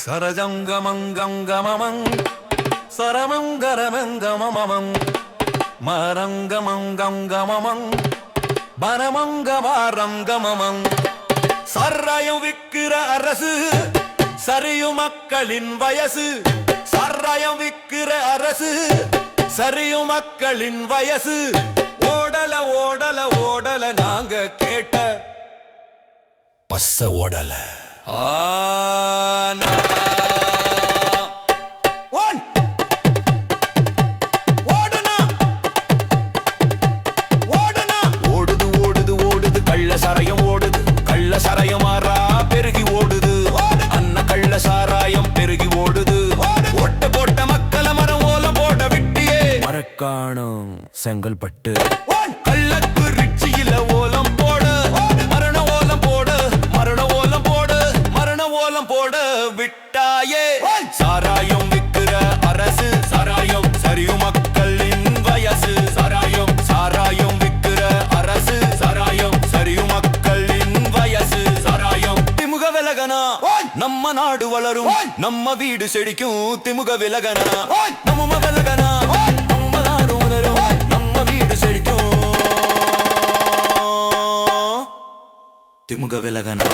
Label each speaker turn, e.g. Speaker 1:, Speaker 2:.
Speaker 1: சரஜங்கமங்கமமங் சரமங்கரமங்கமமங் மரங்கமங்கமமங் பரமங்கவாரங்கமமங் சர்ராயம் விக்கிற அரசு சரியும் மக்களின் வயசு சர்ராயம் விக்கிற அரசு சரியும் மக்களின் வயசு ஓடல ஓடல ஓடல நாங்க கேட்ட பஸ்ஸ ஓடல ஓடுது ஓடுது ஓடுது கள்ள சாராயம் ஓடுது கள்ள சாராயம் மாறா பெருகி ஓடுது அன்ன கள்ள சாராயம் பெருகி ஓடுது ஒட்ட போட்ட மக்களை மரம் ஓலம் போட விட்டியே மரக்காணம் செங்கல்பட்டு கள்ளக்கு ரிச்சியில ஓலம் போடு மரண ஓலம் போடு மரண ஓலம் போடு மரண ஓலம் போடு விட்டாயே சாராயம் விக்கிற அரசு சாராயம் சரியும் மக்களின் வயசு சாராயம் சாராயம் விக்கிற அரசு சாராயம் சரியும் மக்களின் வயசு சாராயம் திமுக விலகனா நம்ம நாடு வளரும் நம்ம வீடு செழிக்கும் திமுக விலகனா நம்ம விலகனா நம்ம நாடு வளரும் நம்ம வீடு செழிக்கும் திமுக விலகனா